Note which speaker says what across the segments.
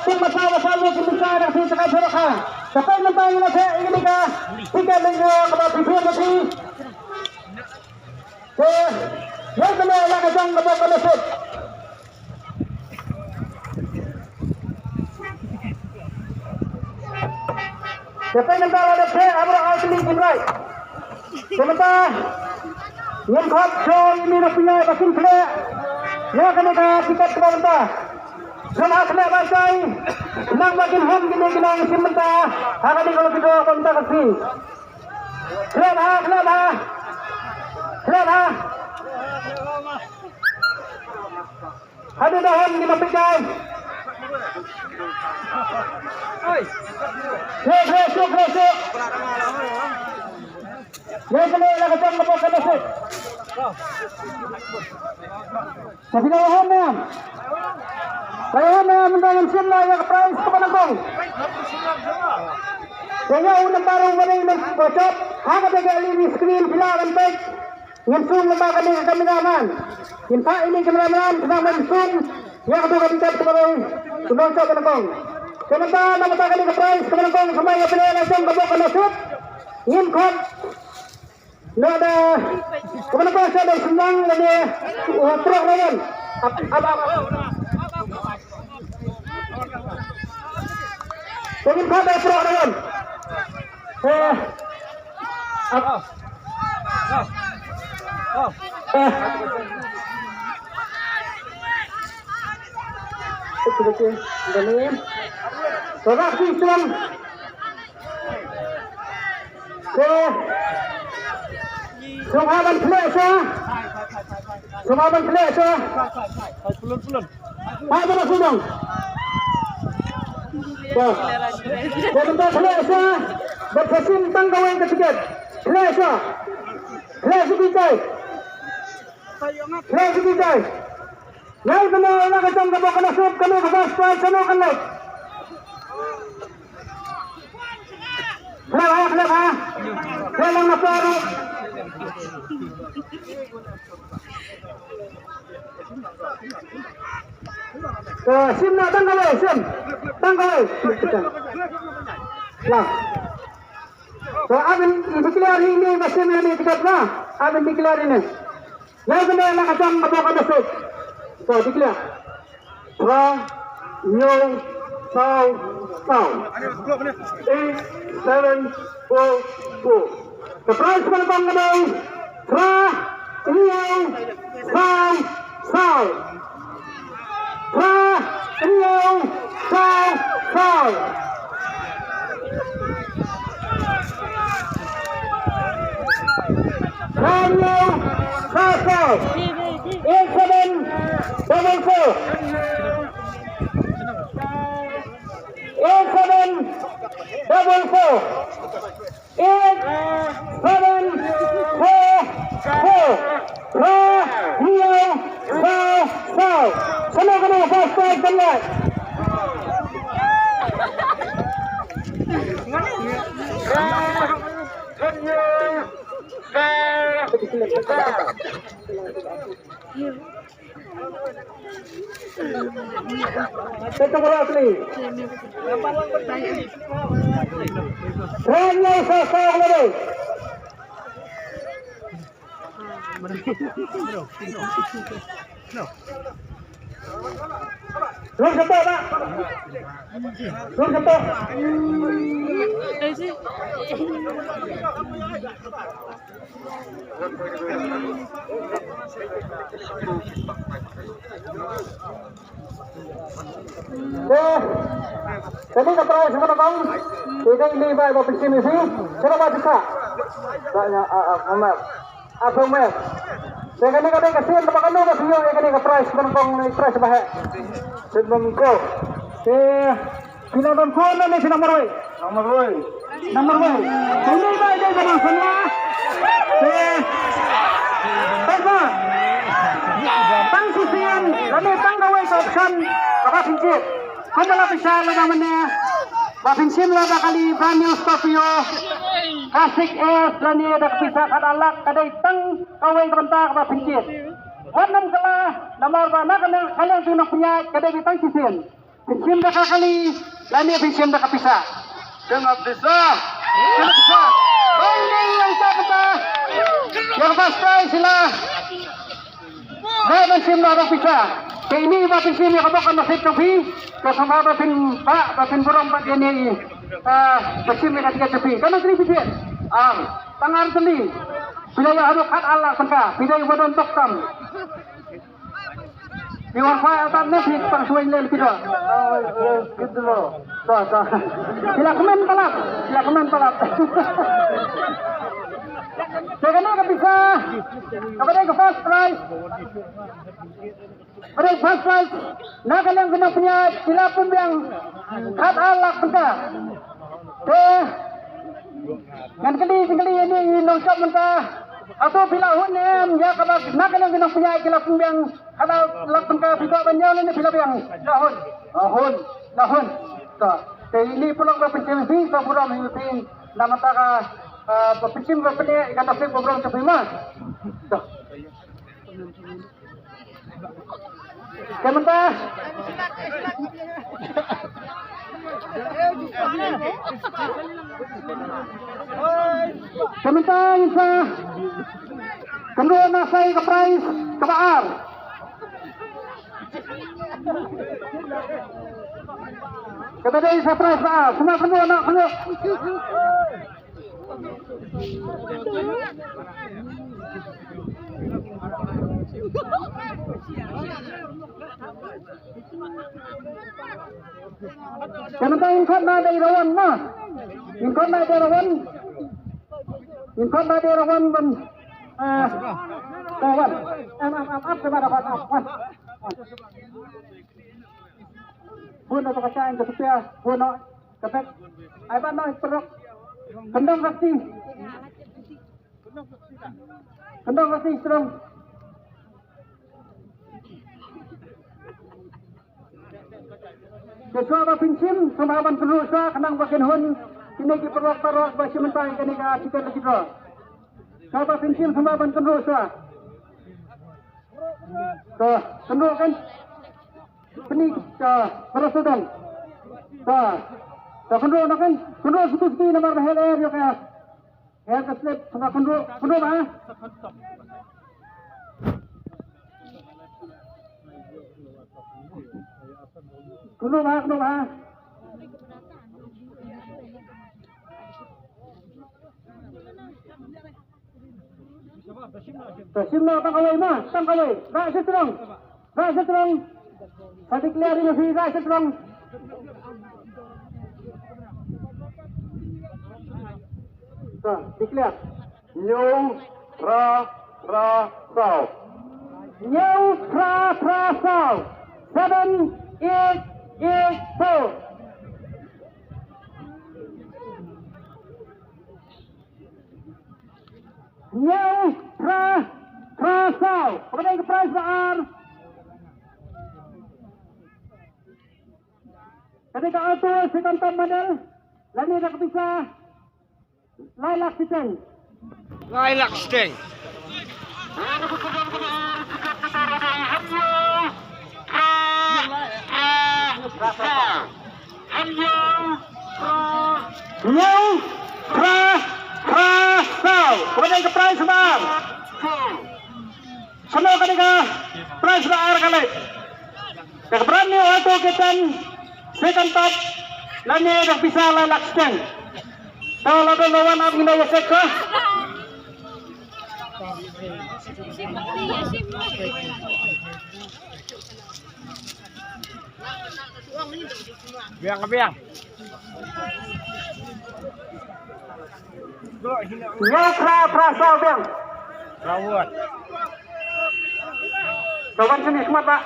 Speaker 1: tim bersama-sama kita dan kita bersama. Sampai nanti kita ini kita minggu kepada video nanti. Yang kena nak jang kepada nasib. Sampai nanti ada saya abra asli kimrai. Sementara yang khot show ini punya basin play. Ya kena tiket kepada. Sama kena bagai nang makin home gini nang sementara. Hari ini kalau kita kontak kasih. Kelab. Ada dahan di mapikai. Masuk. Ya kena nak jam kepada nasib. Tapi dahan ni. Kaya mendangan sila yang prize kepada kong. Kaya unang barang maning nagpocot. Haka tagali ni screen sila ang peg. Yang soon na baka ni kameraman. Yung pa ini kameraman. Kasama yung soon. Yang kato kabitat kepada unang sa kanakong. Sementara namatagali ka prize kepada kong. Samaya pinala siyang kabok nasib. Yung kong. No ada. Kepada kong siya daw senang. Lagi. Truk naman. Mungkin pada pro naman. Betul. Galing. Sorak sistem. Sumaban selesa. Pelun. Apa maksudnya? Sebentar selesa. Berkesin tanggawan ketiga. Selesa bitai. Yang benar nak kacang kabak nasib kami kebaspal sana kanai. Kelapa. Kelang nasaru. Sim nak tanggalai. Lah. So abin declare ini masih ini tiket lah. Abin declare ini. Yang benar nak kacang kabak nasib. So declare. South. 8744. The prize for the Bangladesh. South. Semua kena fast tonight. Kita berat ni. Ranya sasar lagi. Belum sempat tak? Jadi kepada semua kaum, kita ini baik berpikir misi. Siapa bisa? Banyak apa mer? Saya kena kasihan tempat kamu masih yang kena price menkong price bahaya. Sebelum ko. Pinadon ko na ni nomor 1. Nomor 1. Ini baik dia dengan semua. Tang susian, kami tanggawai option apa pincit. Kau malah bisa namanya. Bafinsim lah kali brand new Scorpio. Kasik dan dia dah bisa kadalak kadai tang kawai kebentak apa pincit. Wanam kelah nomor mana kalian sudah punya kadai bitang sisin. Pinsim dah kali, lani pinsim dah kapisa.
Speaker 2: Tengah pisah.
Speaker 1: Kena bisa. Oh ini yang siapa? Yang pasti sila. Dah pinsim dah kapisa. Ini apa pinsim yang kamu kan nasib cobi. Kesama bapin pak, bapin burung pak ini. Pinsim yang ketiga cobi. Kamu sini pinsim. Tangan seni. Bila yang harus kat Allah sangka. Bila yang badan tokam. Di warfa atas nasi pang suai lel kita.
Speaker 2: Gitu loh.
Speaker 1: Tuh. Sila komen talak. Jangan nak bisa. Kepada ke first prize. Pada first prize. Nak yang kena punya sila pun yang kat Allah sangka. Yang kali ini nongkap mentah. Atau bila hunem ya kalau nak yang kena punya sila pun yang kalau lakukan kita banyak ini bila yang lahun. Ini pulang ke pencim sih, saburam ini nama taka pencim berpeni kata sih program cepima. Kementah. Kementah insya. Kedua nasai ke prize kebaar. Kepada isa prize kebaar. Semua kedua nak kedua. Kementah ingkot na dari rawan mah. Ingkot na dari rawan ben. Kawan, kepada kawan. Buat atau kacang ke supaya buat kepek. Apa nak perok? Kendang kaki serang. Kesuara pinsim semaban penusa kenang bagian hun. Kini kita perok basi mentang kini kita lagi draw. Siapa pinsim semaban penusa. Tuh, tunduk kan? Penik, perasaan. Tuh, tunduk nak kan? Tunduk sutu nama rahel ya kaya. Ya keslip, sama tunduk ah. Tunduk ah. Simla tangkawai mah, tangkawai. Rasa terang. Saya clear ini sih, rasa terang. Tuh, declare.
Speaker 2: New Sao.
Speaker 1: New Sao. 7-8-8-4. New Sao. Kepada yang prize baar. Ketika auto second top model. Lani dah kepisah. Lilac Steng. Kepada yang prize baar. Semua ketika prize baar kali. Brand new auto kitten second top. Lani dah pisah Lilac Steng. Kalau ada lawan abang ini ya sekah. Biang. Ya pra biang.
Speaker 2: Rawat.
Speaker 1: Kawan sini semat pak.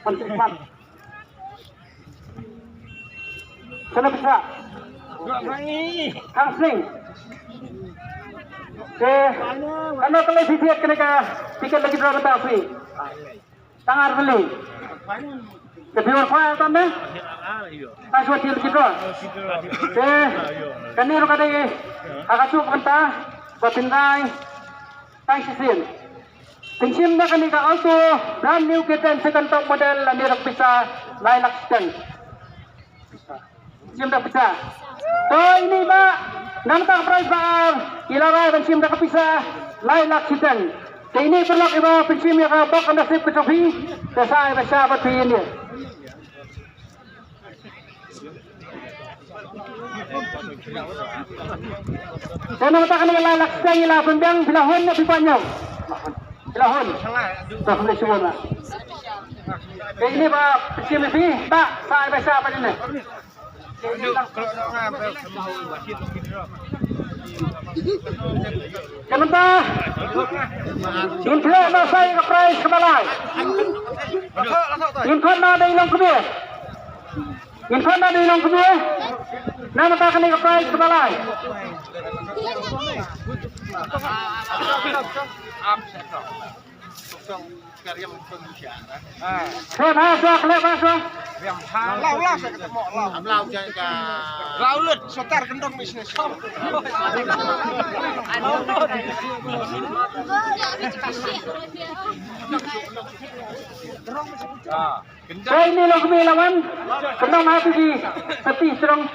Speaker 1: Semat. Sana bisa. Kang Sing. Ano televisi at kena tiket lagi berapa tapi? Tangar beli. Kebiar file tanda? Kasih wajib kita. Kanir kada akacu kanta bapintai tang sisin. Tingsim na kanika auto brand new kitten second top model landirak pisa Lilac Chicken. Sim dah pecah. So ini Pak, nampak prize Pak. Ilarai pensim dah kepisah. Lilac Chicken. Ini perlu iba pensim yang bok anda sip ke topi. Dasar bahasa berpi ini. Saya mengatakan dengan Lilac Chicken ialah pembang bilahun lebih panjang. Bilahun. Tak boleh semua lah. Ini Pak pensim lebih tak saya bahasa apa ini. Kenapa? Info na saya ke prize ke balai. Info na ada ilang kubur. Info na ada ilang kubur. Nama tak kena ke prize ke balai. Klep masuk.
Speaker 3: Lau lut, sotar kendong bisnis.
Speaker 1: Saya ini lo kemilawan, kendang hati di tepi serong.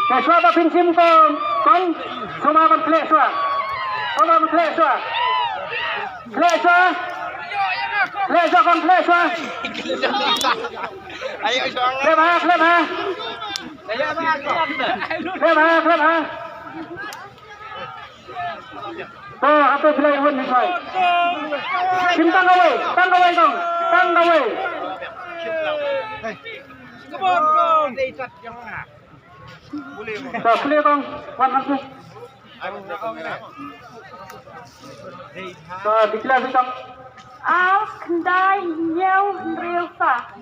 Speaker 1: Keswa tak pinsim kong, semua kan keswa. Semua kan keswa. Keswa. Keswa kan keswa.
Speaker 3: Ayo soal.
Speaker 1: Klep. Oh, apa sila ihun ni say? Tang away dong. Tang away.
Speaker 3: Kebon. Ikat yang mana?
Speaker 1: So, clear dong. 100. So, declare dong.
Speaker 4: Al kendai nhau rêu sa.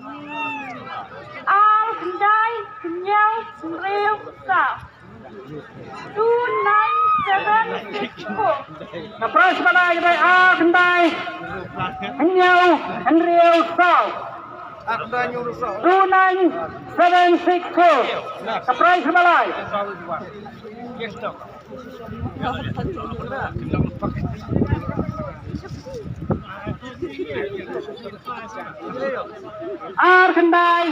Speaker 4: Al kendai nhau rêu sa. 2974.
Speaker 1: The price balai kita kendai. Hanyau Henriel South.
Speaker 3: Aku dah nyuruh so.
Speaker 1: 29762. The price balai. Ar kendai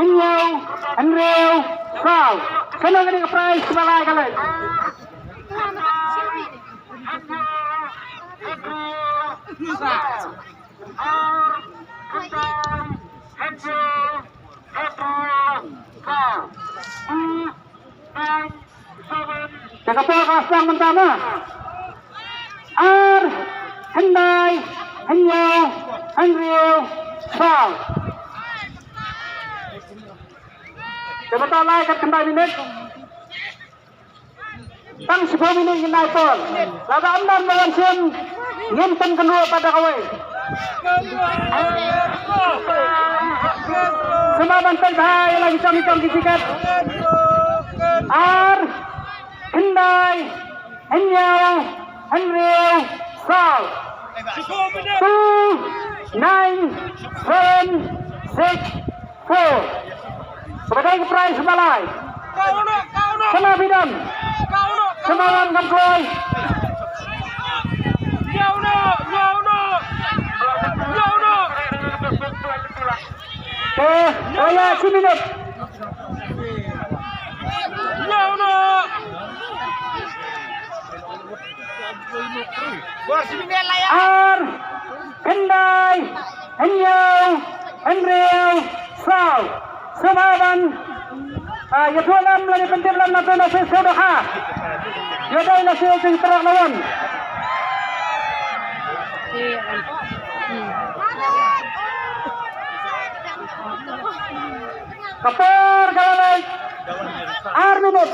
Speaker 1: Hanyau Henriel South. Sana kini ke price balai kalian. Jaga kelas yang pertama. Ar Hendai Hanyau Henriel South. Coba tahu lah ikat kendai minit. Tang 10 minit kendai pun. Laga amnan lawan sim. Nyimpen kedua pada kawai. Semua bantai bahaya lagi cam-cam kisikat. Ar Kendai Hanyau Henriel South. 29764. Sebagai prize balai. Sama bidan. Semawan kamploi. Saya 1 minit. Ar Kendai Hanyau Henriel South. Semawan ya tuan lagi penting dalam nasi saudaha. Ya dah nasi yang terang lawan. Kapur kalalai. Ar minit.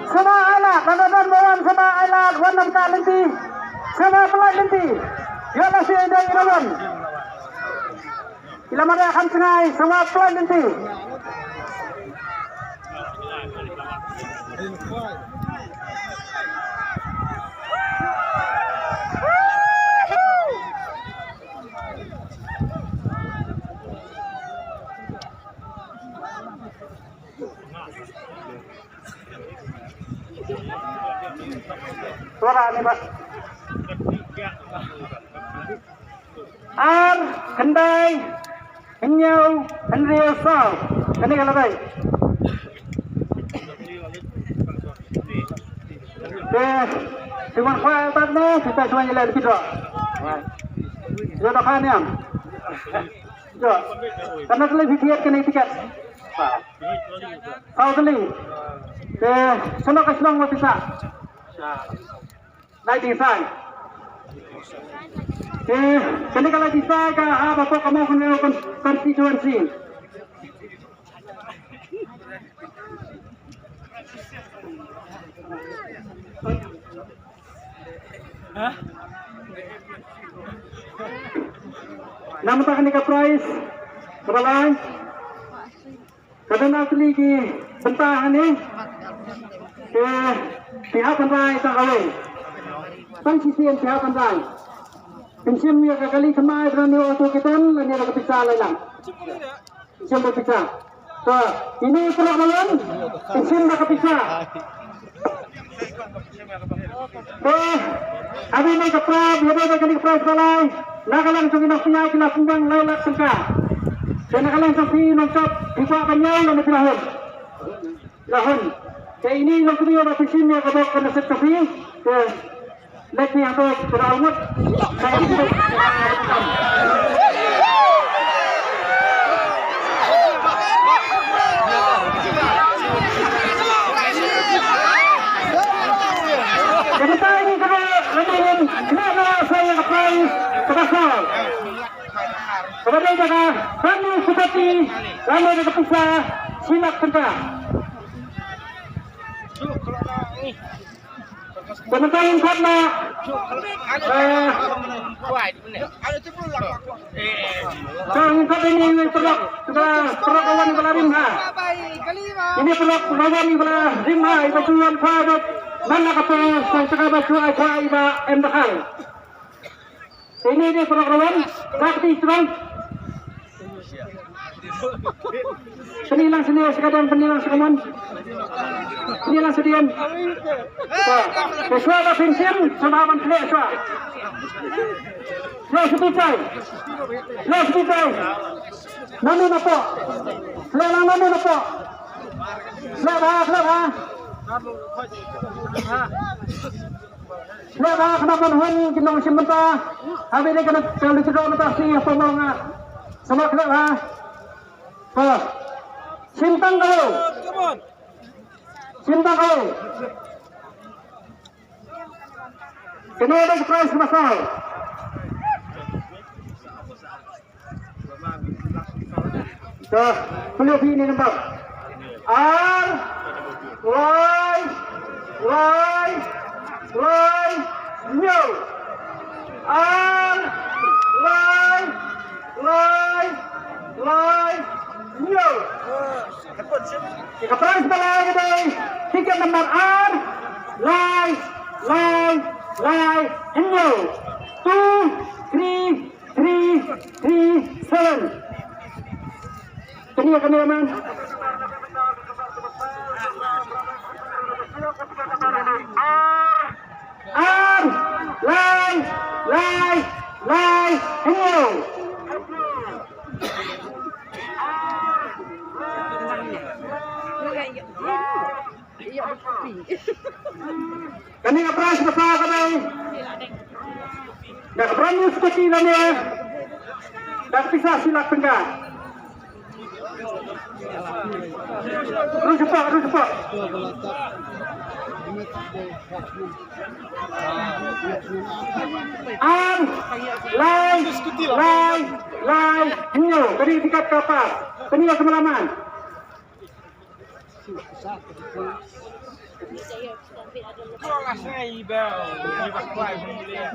Speaker 1: Sama anak, nadadan bawan sama anak, wanam ka lenti. Sama pelai lenti. Ya nasi yang lawan. Ila mara akan sengai semua pelai lenti. Suara Pak. Ar Kendai Hinyau Henry Sao. Ini kalau baik. Cuma kuat tadi kita cuma jalan kita. Jodoh kan yang. Jo. Karena lebih tiket kena tiket. Kau beli. Sono kesenang mau bisa. Naik desain. Kini kalau bisa apa kok kamu kena konstituensi. Nama tak kena prize berlain. Kadang asli di bentah ini pihak penrai tak kawin. Pengisian pihak penrai. Pensiun yang kali kemai berani waktu kita lagi ada kepisah lain. Pensiun berpisah. So ini perlu lawan. Pensiun dah kepisah. Abi ni keprab, dia kali keprab balai. Nakalang sa kinapiyay kinapunggang laylak sangka. Kaya nakalang sa pinongkap, ipa kanyang na napilahon. Lahon. Kaya ini lang kumiyo na pisim niya kabok ka nasip kapi. Kaya like niya ito, pinaungot. Kaya ini kita Kemudian ini kemudian kenapa saya kepai kebasar. Kemudian juga kami seperti kami ada kepisah silap tengah. Kemudian karena kami ini perlu kawan belarim ha. Ini perlu kawan belarim ha. Ibu tuan sahabat. Mana kata sang cakap cuai cuai iba embakal. Ini dia program sakti serang. Penilang sendiri sekadang penilang sekaman. Penilang sedian. Sesuai dengan pensiun semaman kelak sesuai. Sesuai sepitai. Sesuai sepitai. Namun apa? Selang namun apa? Selang. Lepas kenapa nuhun kita masih mentah, habis ini kena kalau dicedok mentah sih apa mau nggak? Sama kelak lah. Sintang kau. Sintang kau. Kena ada surprise masal. Dah, beliau ini nampak. No. No. Kapal sebelah kita. Tiket nomor R. No. 2, 3, 7. Ini akan diaman. Kami ngapras bersama kami. Dah berani seperti ini. Dah bisa silap tengah. Terus cepat. Lai, hinyo, dari tingkat kapal, penilai kemalaman.
Speaker 3: Kelas ni bau, ni bakwai boleh.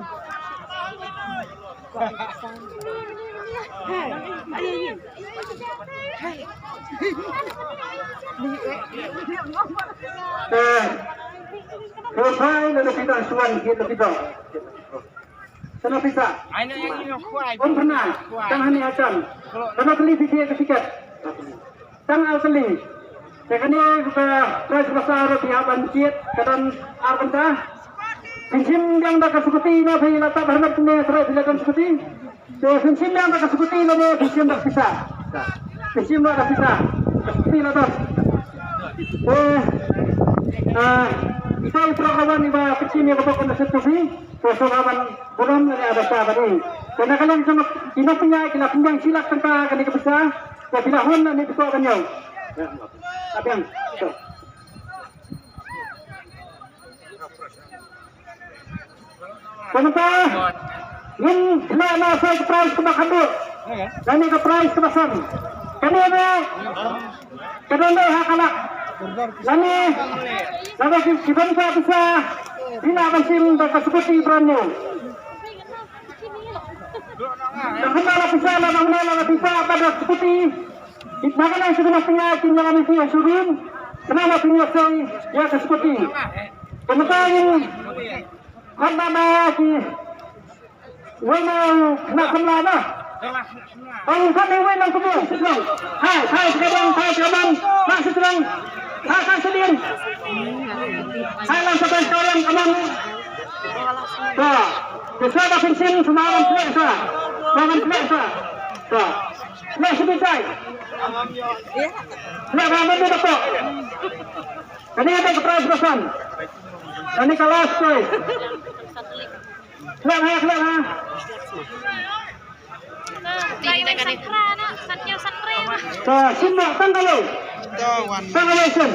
Speaker 1: Selesai lalu kita suan kita. Sana bisa.
Speaker 3: Aina yang ini kuai.
Speaker 1: Om pernah. Tang hani acan. Karena beli video ketiket. Tang al beli. Sekali kita price besar di aban ciet kadang arbenta. Pinsim yang dah kasukuti na bhi lata bermat ne serai bilakan sukuti. So pinsim yang dah kasukuti na ne pinsim dah bisa. Pinsim dah bisa. Kasukuti na dah. Saya perkawan iba pinsim yang kapok na setusi. So kawan belum ada apa ni. Karena kalian sama kina punya silak tengah kini kebisa. Ya bila hon ni betul kan yo. Apa yang? Kenapa? Ini mana saya prize ke makan Kami ke prize ke pasar. Kami ada. Kedua hakalak. Kami si bangsa bisa bila bersim berkasukuti perannya. Kenapa bisa lama bisa pada sukuti. Makanan yang sudah punya tinggal kami punya surun. Kenapa punya saya ya kasukuti. Kenapa ini? Karena lagi, wena nak semlana. Oh, kami wena semua. Hai sekarang, masih terang. Hai sedih. Hai langsung sekarang aman. Dah, bisa dah pensiun semalam selesa. Malam selesa. Dah, masih bisa. Nak ramai ni betul. Ini ada keperasaan. Ini kelas tu. Kelak ha. Simak tanggal. Tanggal sen.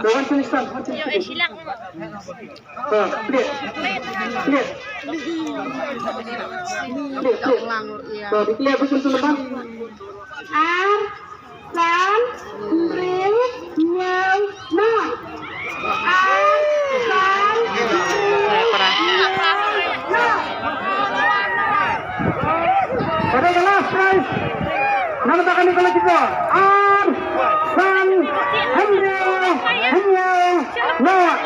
Speaker 1: Dewan tulisan.
Speaker 4: Yo silang.
Speaker 1: Lihat. Lihat betul lepas. San, Ril, Nyau, Nah. San, Pada kelas prize. Nama tak kami kalau kita. San, Nyau, Nah.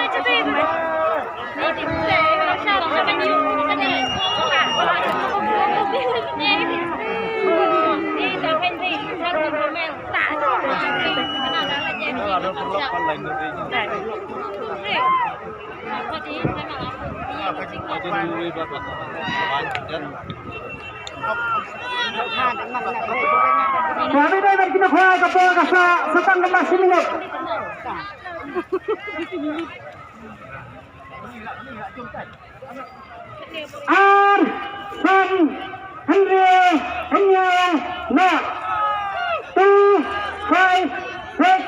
Speaker 1: Kami dah kita buat apa setang kemas minit. San, Hanya, Na. 2, 5, 6,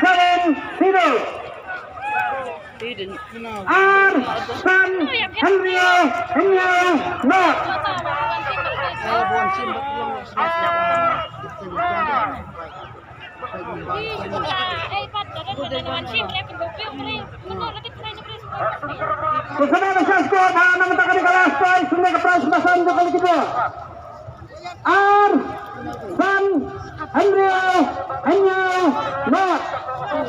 Speaker 1: 7, 0. San, Hanya, Na. Bersama dengan skor nama tak kali kelas poin sudah ke prize pasan untuk kali kedua. San, Hanya, Na. San,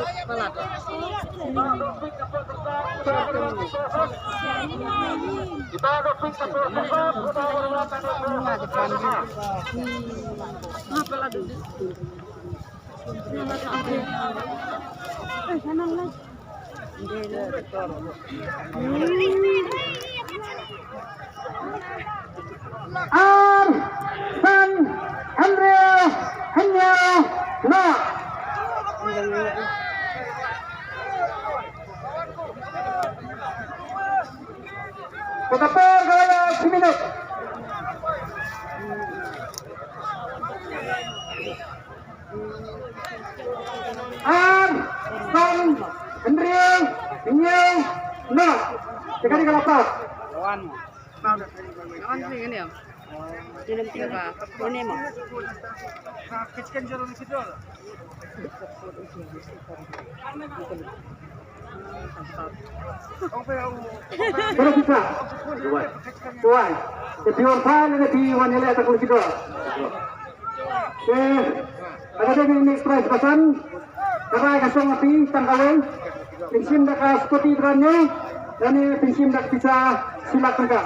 Speaker 1: Hanya, Na. Ketapor gaya 1 minit. San, Hanya, Na. Sekali ke lepas.
Speaker 5: Lawan sih kan ya? Dalam 3 ini mah.
Speaker 3: Kecil jalan situ.
Speaker 1: Terus bisa. Tuan. Kepion pan ini di wanita tak boleh kita. Ada ini express pasan. Karena kasong api tanggalin. Pinsim dah seperti berannya. Dan ini pinsim dah bisa silak mereka.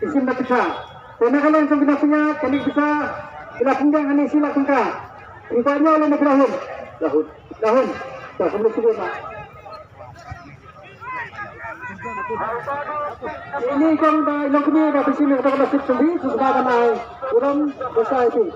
Speaker 1: Pinsim dah bisa. Karena kalian yang kita punya, kami bisa kita pinggang ini silak mereka. Rupanya oleh negara Dahun. Tak boleh sebut pak. Ini kong ba ilong kami ba bising ng kapatid sa sumbi sa bagan ay uram basa ito.